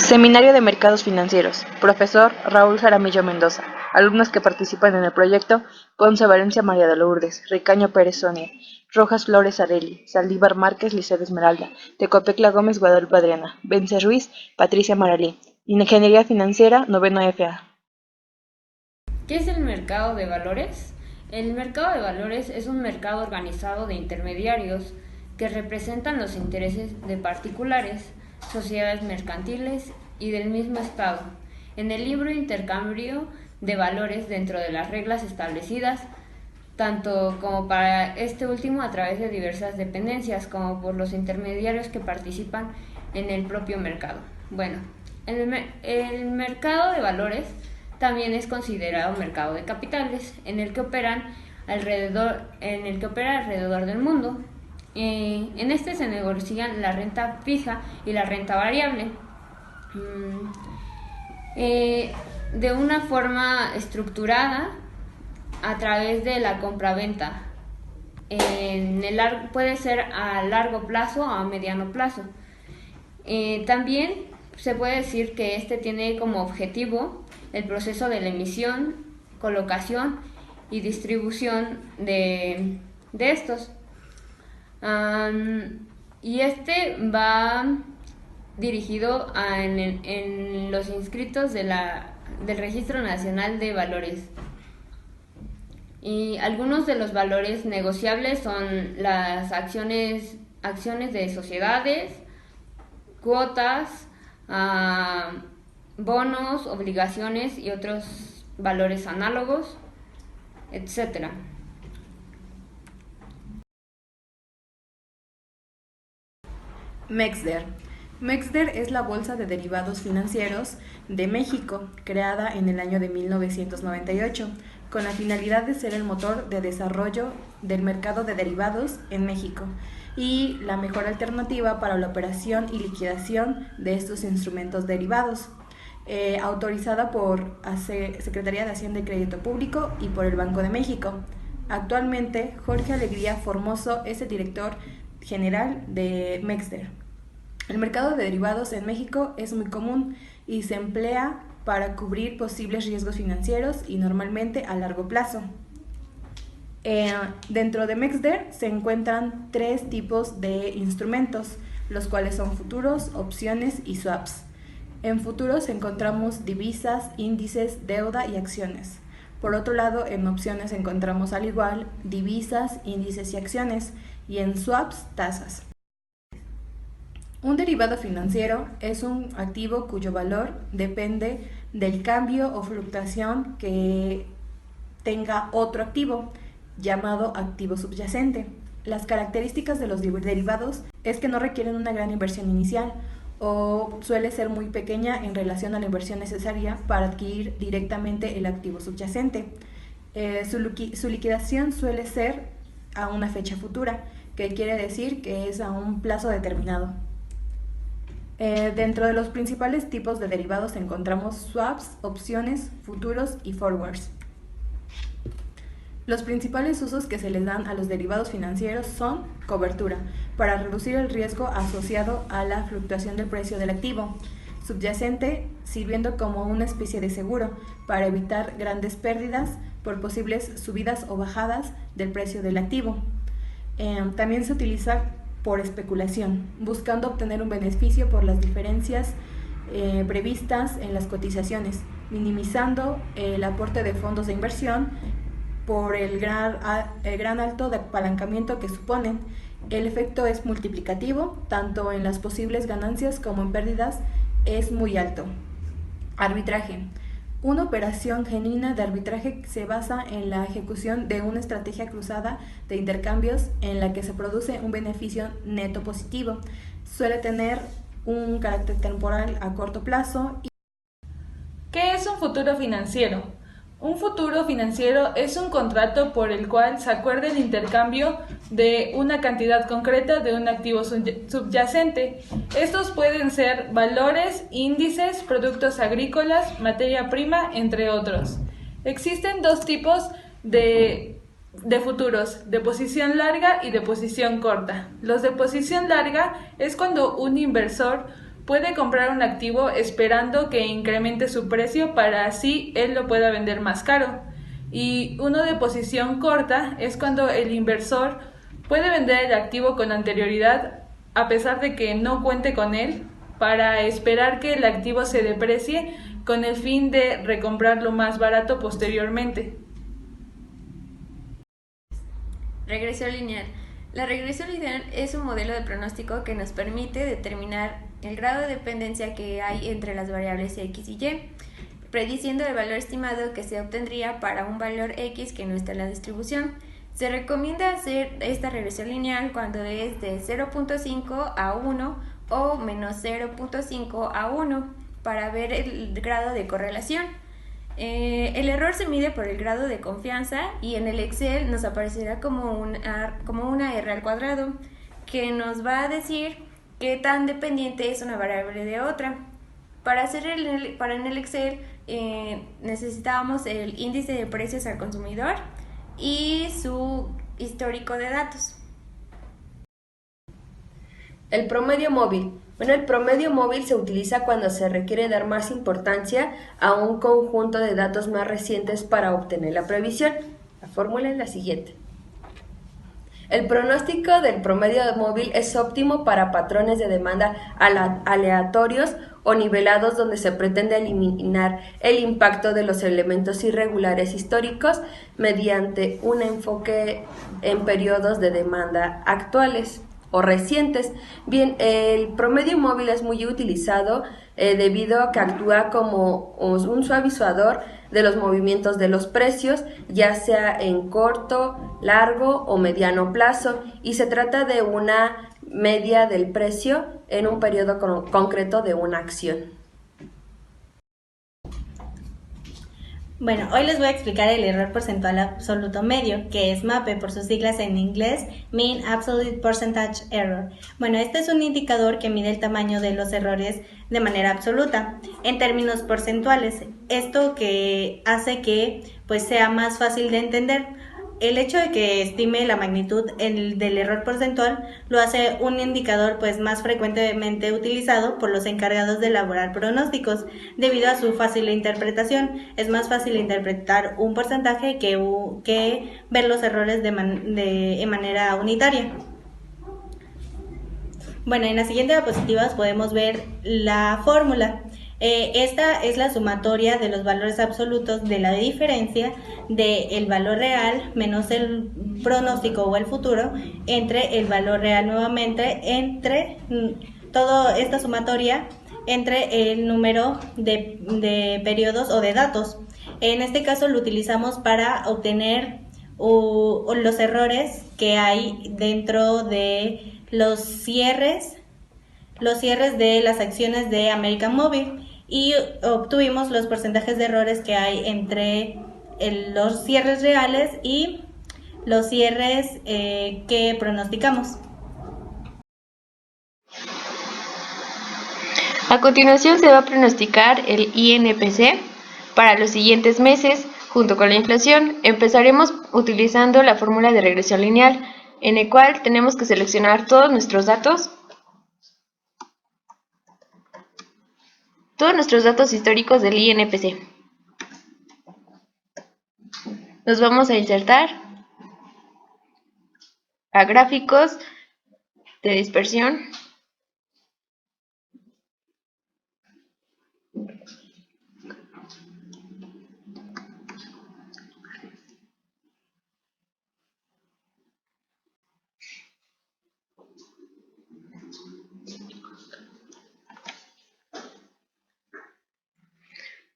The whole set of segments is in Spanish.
Seminario de Mercados Financieros. Profesor Raúl Jaramillo Mendoza. Alumnos que participan en el proyecto: Ponce Valencia María de Lourdes, Ricaño Pérez Sonia, Rojas Flores Areli, Saldívar Márquez Lisset Esmeralda, Tecopecla Gómez Guadalupe Adriana, Vence Ruiz, Patricia Maralí. Ingeniería Financiera, noveno FA. ¿Qué es el mercado de valores? El mercado de valores es un mercado organizado de intermediarios que representan los intereses de particulares, sociedades mercantiles y del mismo Estado. En el libre intercambio de valores dentro de las reglas establecidas, tanto como para este último a través de diversas dependencias, como por los intermediarios que participan en el propio mercado. Bueno, el mercado de valores también es considerado mercado de capitales, en el que opera alrededor del mundo. En este se negocian la renta fija y la renta variable de una forma estructurada a través de la compraventa. Puede ser a largo plazo o a mediano plazo. También se puede decir que este tiene como objetivo el proceso de la emisión, colocación y distribución de estos. Y este va dirigido en los inscritos del Registro Nacional de Valores. Y algunos de los valores negociables son las acciones de sociedades, cuotas, bonos, obligaciones y otros valores análogos, etc. MEXDER. MEXDER es la Bolsa de Derivados Financieros de México, creada en el año de 1998, con la finalidad de ser el motor de desarrollo del mercado de derivados en México y la mejor alternativa para la operación y liquidación de estos instrumentos derivados, autorizada por Secretaría de Hacienda y Crédito Público y por el Banco de México. Actualmente, Jorge Alegría Formoso es el director general de MEXDER. El mercado de derivados en México es muy común y se emplea para cubrir posibles riesgos financieros y normalmente a largo plazo. Dentro de MEXDER se encuentran tres tipos de instrumentos, los cuales son futuros, opciones y swaps. En futuros encontramos divisas, índices, deuda y acciones. Por otro lado, en opciones encontramos al igual divisas, índices y acciones, y en swaps, tasas. Un derivado financiero es un activo cuyo valor depende del cambio o fluctuación que tenga otro activo, llamado activo subyacente. Las características de los derivados es que no requieren una gran inversión inicial o suele ser muy pequeña en relación a la inversión necesaria para adquirir directamente el activo subyacente. Su liquidación suele ser a una fecha futura, que quiere decir que es a un plazo determinado. Dentro de los principales tipos de derivados encontramos swaps, opciones, futuros y forwards. Los principales usos que se les dan a los derivados financieros son cobertura, para reducir el riesgo asociado a la fluctuación del precio del activo; subyacente, sirviendo como una especie de seguro, para evitar grandes pérdidas por posibles subidas o bajadas del precio del activo. También se utiliza por especulación, buscando obtener un beneficio por las diferencias previstas en las cotizaciones, minimizando el aporte de fondos de inversión por el gran alto de apalancamiento que suponen. El efecto es multiplicativo, tanto en las posibles ganancias como en pérdidas es muy alto. Arbitraje. Una operación genuina de arbitraje se basa en la ejecución de una estrategia cruzada de intercambios en la que se produce un beneficio neto positivo. Suele tener un carácter temporal a corto plazo. ¿Qué es un futuro financiero? Un futuro financiero es un contrato por el cual se acuerda el intercambio de una cantidad concreta de un activo subyacente. Estos pueden ser valores, índices, productos agrícolas, materia prima, entre otros. Existen dos tipos de futuros, de posición larga y de posición corta. Los de posición larga es cuando un inversor puede comprar un activo esperando que incremente su precio para así él lo pueda vender más caro. Y uno de posición corta es cuando el inversor puede vender el activo con anterioridad a pesar de que no cuente con él, para esperar que el activo se deprecie con el fin de recomprarlo más barato posteriormente. Regresión lineal. La regresión lineal es un modelo de pronóstico que nos permite determinar el grado de dependencia que hay entre las variables x y y, prediciendo el valor estimado que se obtendría para un valor x que no está en la distribución. Se recomienda hacer esta regresión lineal cuando es de 0.5 a 1 o menos 0.5 a 1 para ver el grado de correlación. El error se mide por el grado de confianza y en el Excel nos aparecerá como una R al cuadrado, que nos va a decir qué tan dependiente es una variable de otra. Para en el Excel necesitábamos el índice de precios al consumidor y su histórico de datos. El promedio móvil. Bueno, el promedio móvil se utiliza cuando se requiere dar más importancia a un conjunto de datos más recientes para obtener la previsión. La fórmula es la siguiente. El pronóstico del promedio móvil es óptimo para patrones de demanda aleatorios o nivelados donde se pretende eliminar el impacto de los elementos irregulares históricos mediante un enfoque en periodos de demanda actuales o recientes. Bien, el promedio móvil es muy utilizado debido a que actúa como un suavizador de los movimientos de los precios, ya sea en corto, largo o mediano plazo, y se trata de una media del precio en un periodo concreto de una acción. Bueno, hoy les voy a explicar el error porcentual absoluto medio, que es MAPE por sus siglas en inglés, Mean Absolute Percentage Error. Bueno, este es un indicador que mide el tamaño de los errores de manera absoluta, en términos porcentuales. Esto que hace que pues sea más fácil de entender. El hecho de que estime la magnitud del error porcentual lo hace un indicador pues más frecuentemente utilizado por los encargados de elaborar pronósticos debido a su fácil interpretación. Es más fácil interpretar un porcentaje que ver los errores en manera unitaria. Bueno, en las siguientes diapositivas podemos ver la fórmula. Esta es la sumatoria de los valores absolutos de la diferencia del valor real menos el pronóstico o el futuro entre el valor real nuevamente, entre toda esta sumatoria entre el número de periodos o de datos. En este caso lo utilizamos para obtener los errores que hay dentro de los cierres de las acciones de América Móvil, y obtuvimos los porcentajes de errores que hay entre los cierres reales y los cierres que pronosticamos. A continuación se va a pronosticar el INPC para los siguientes meses junto con la inflación. Empezaremos utilizando la fórmula de regresión lineal, en el cual tenemos que seleccionar todos nuestros datos históricos del INPC. Nos vamos a insertar a gráficos de dispersión.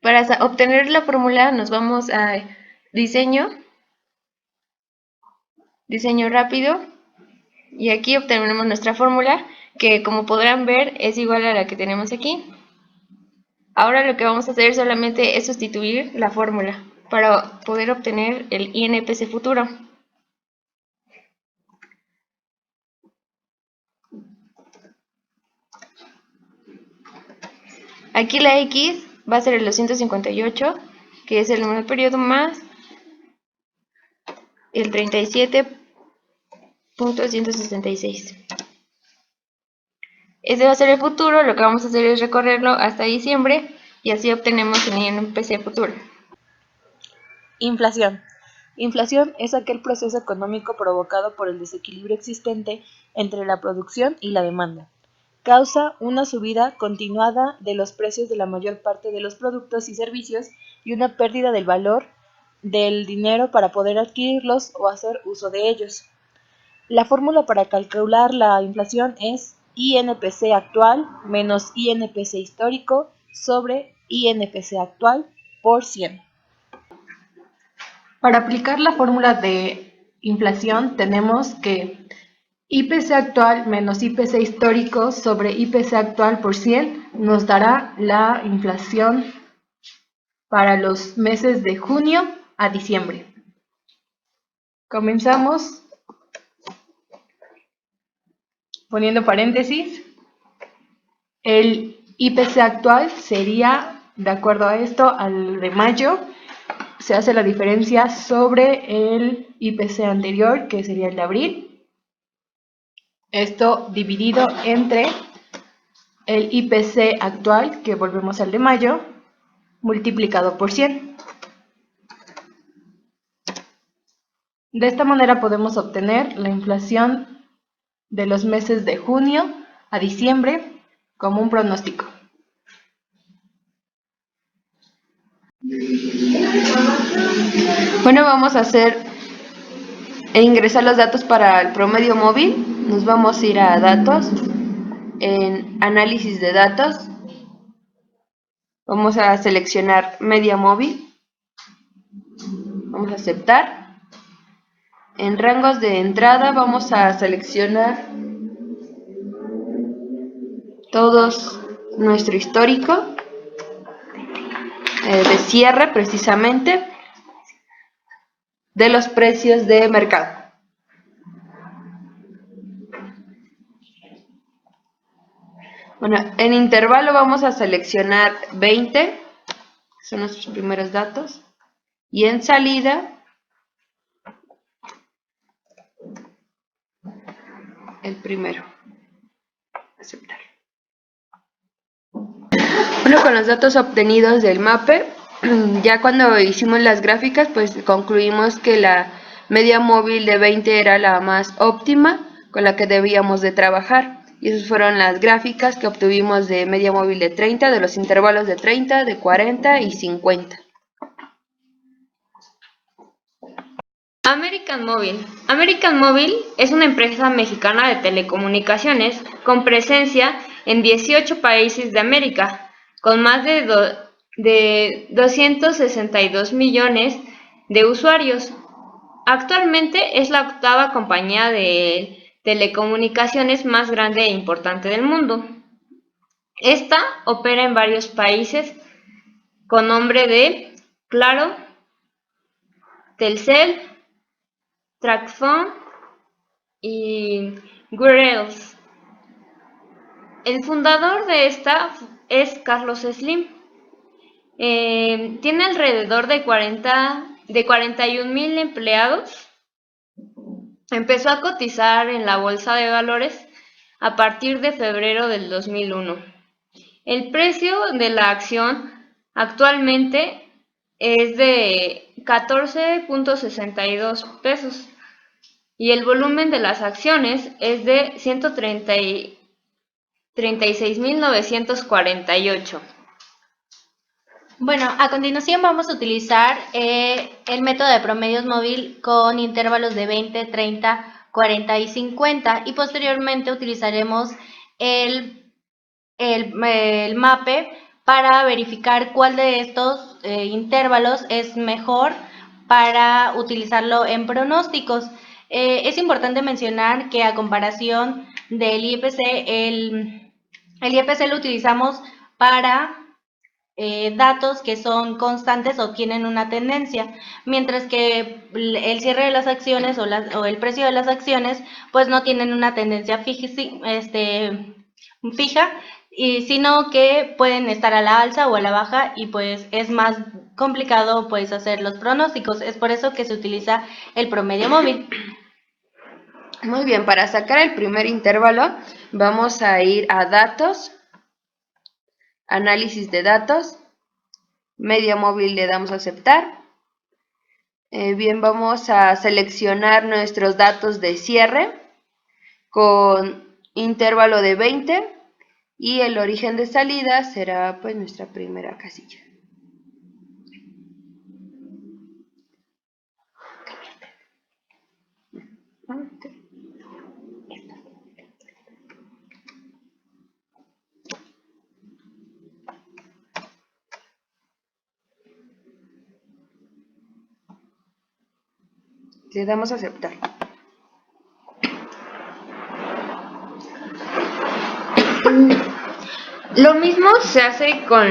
Para obtener la fórmula nos vamos a diseño rápido, y aquí obtenemos nuestra fórmula, que como podrán ver es igual a la que tenemos aquí. Ahora lo que vamos a hacer solamente es sustituir la fórmula para poder obtener el INPC futuro. Aquí la X va a ser el 258, que es el número de periodo, más el 37.166. Ese va a ser el futuro, lo que vamos a hacer es recorrerlo hasta diciembre y así obtenemos un INPC futuro. Inflación. Inflación es aquel proceso económico provocado por el desequilibrio existente entre la producción y la demanda. Causa una subida continuada de los precios de la mayor parte de los productos y servicios y una pérdida del valor del dinero para poder adquirirlos o hacer uso de ellos. La fórmula para calcular la inflación es INPC actual menos INPC histórico sobre INPC actual por 100. Para aplicar la fórmula de inflación tenemos que IPC actual menos IPC histórico sobre IPC actual por 100 nos dará la inflación para los meses de junio a diciembre. Comenzamos poniendo paréntesis. El IPC actual sería, de acuerdo a esto, al de mayo. Se hace la diferencia sobre el IPC anterior, que sería el de abril. Esto dividido entre el IPC actual, que volvemos al de mayo, multiplicado por 100. De esta manera podemos obtener la inflación de los meses de junio a diciembre como un pronóstico. Bueno, vamos a ingresar los datos para el promedio móvil. Nos vamos a ir a datos, en análisis de datos. Vamos a seleccionar media móvil. Vamos a aceptar. En rangos de entrada vamos a seleccionar todos nuestro histórico de cierre precisamente de los precios de mercado. Bueno, en intervalo vamos a seleccionar 20, que son nuestros primeros datos, y en salida el primero. Aceptar. Bueno, con los datos obtenidos del MAPE, ya cuando hicimos las gráficas, pues concluimos que la media móvil de 20 era la más óptima con la que debíamos de trabajar. Y esas fueron las gráficas que obtuvimos de media móvil de 30, de los intervalos de 30, de 40 y 50. American Móvil. American Móvil es una empresa mexicana de telecomunicaciones con presencia en 18 países de América, con más de 262 millones de usuarios. Actualmente es la octava compañía de telecomunicaciones más grande e importante del mundo. Esta opera en varios países con nombre de Claro, Telcel, TracFone y Gurels. El fundador de esta es Carlos Slim. Tiene alrededor de 41,000 empleados. Empezó a cotizar en la bolsa de valores a partir de febrero del 2001. El precio de la acción actualmente es de 14.62 pesos y el volumen de las acciones es de 136.948. Bueno, a continuación vamos a utilizar el método de promedios móvil con intervalos de 20, 30, 40 y 50 y posteriormente utilizaremos el MAPE para verificar cuál de estos intervalos es mejor para utilizarlo en pronósticos. Es importante mencionar que a comparación del IPC, el IPC lo utilizamos para datos que son constantes o tienen una tendencia, mientras que el cierre de las acciones o el precio de las acciones pues no tienen una tendencia fija, sino que pueden estar a la alza o a la baja y pues es más complicado pues hacer los pronósticos. Es por eso que se utiliza el promedio móvil. Muy bien, para sacar el primer intervalo vamos a ir a datos, análisis de datos, media móvil le damos a aceptar. Bien, vamos a seleccionar nuestros datos de cierre con intervalo de 20 y el origen de salida será pues nuestra primera casilla. Le damos a aceptar. Lo mismo se hace con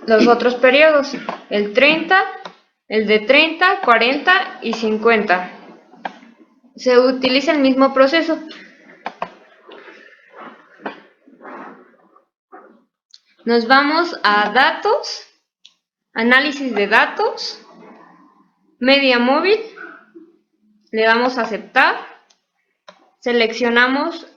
los otros periodos, el 30, el de 30, 40 y 50. Se utiliza el mismo proceso. Nos vamos a datos, análisis de datos, media móvil, le damos a aceptar, seleccionamos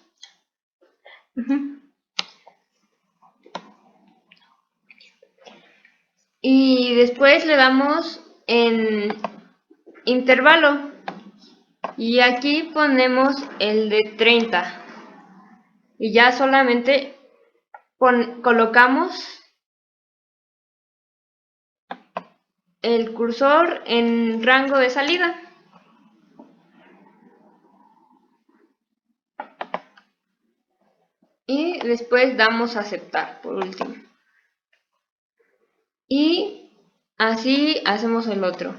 y después le damos en intervalo y aquí ponemos el de 30 y ya solamente colocamos el cursor en rango de salida. Y después damos a aceptar por último. Y así hacemos el otro.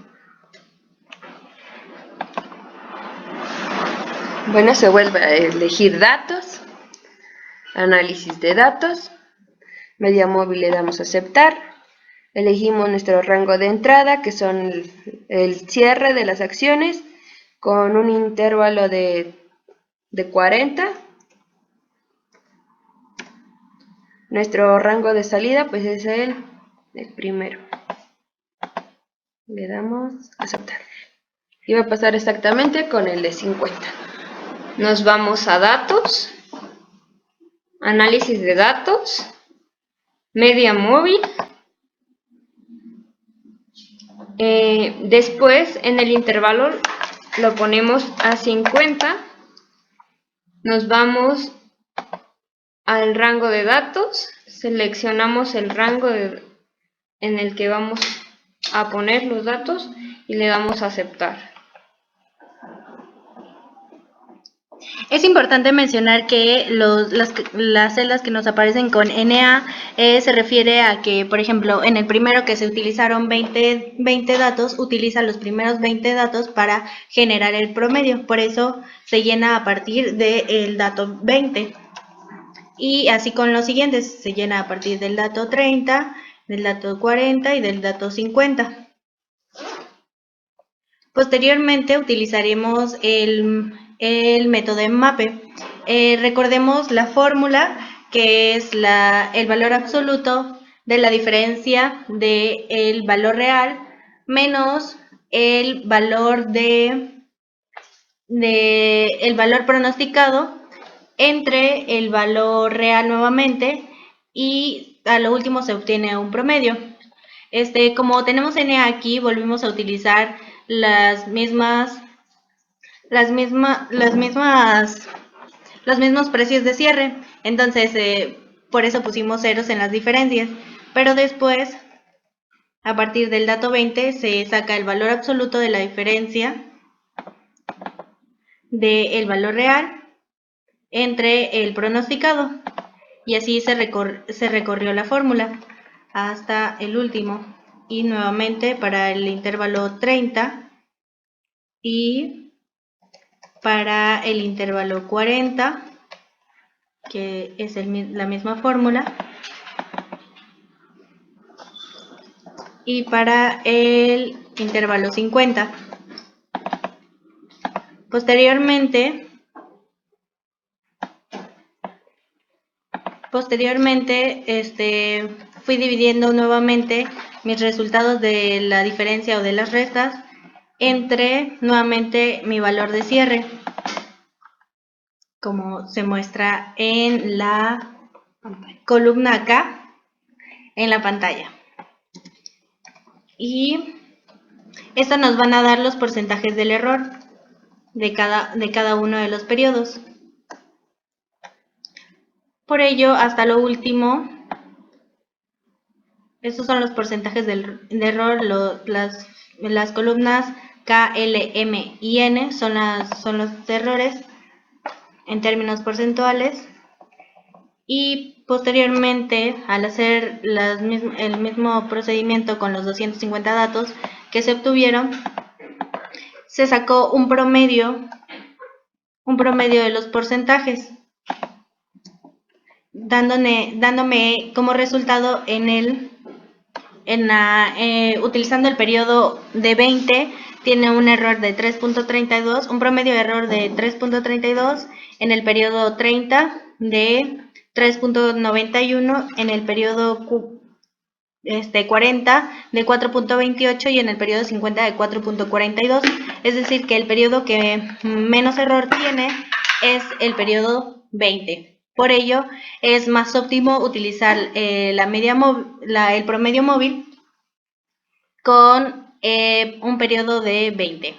Bueno, se vuelve a elegir datos, análisis de datos, media móvil le damos a aceptar, elegimos nuestro rango de entrada, que son el cierre de las acciones, con un intervalo de 40. Nuestro rango de salida pues es el primero. Le damos a aceptar. Y va a pasar exactamente con el de 50. Nos vamos a datos, análisis de datos, media móvil. Después en el intervalo lo ponemos a 50. Nos vamos al rango de datos, seleccionamos el rango en el que vamos a poner los datos y le damos a aceptar. Es importante mencionar que las celdas que nos aparecen con NA se refiere a que, por ejemplo, en el primero que se utilizaron 20 datos, utiliza los primeros 20 datos para generar el promedio. Por eso se llena a partir del dato 20. Y así con los siguientes, se llena a partir del dato 30, del dato 40 y del dato 50. Posteriormente utilizaremos el método MAPE. Recordemos la fórmula, que es el valor absoluto de la diferencia del valor real menos el valor el valor pronosticado entre el valor real nuevamente, y a lo último se obtiene un promedio. Como tenemos N aquí, volvimos a utilizar los mismos precios de cierre. Entonces, por eso pusimos ceros en las diferencias. Pero después, a partir del dato 20, se saca el valor absoluto de la diferencia del valor real entre el pronosticado. Y así se recorrió la fórmula hasta el último. Y nuevamente para el intervalo 30 y para el intervalo 40, que es la misma fórmula, y para el intervalo 50. Posteriormente, fui dividiendo nuevamente mis resultados de la diferencia o de las restas entre nuevamente mi valor de cierre. como se muestra en la columna acá en la pantalla. Y esto nos van a dar los porcentajes del error de cada uno de los periodos. Por ello, hasta lo último, estos son los porcentajes de error. Las columnas K, L, M y N son los errores en términos porcentuales. Y posteriormente, al hacer el mismo procedimiento con los 250 datos que se obtuvieron, se sacó un promedio de los porcentajes, dándome como resultado utilizando el periodo de 20, tiene un error de 3.32, un promedio de error de 3.32, en el periodo 30 de 3.91, en el periodo 40 de 4.28 y en el periodo 50 de 4.42, es decir que el periodo que menos error tiene es el periodo 20. Por ello es más óptimo utilizar el promedio móvil con un periodo de 20.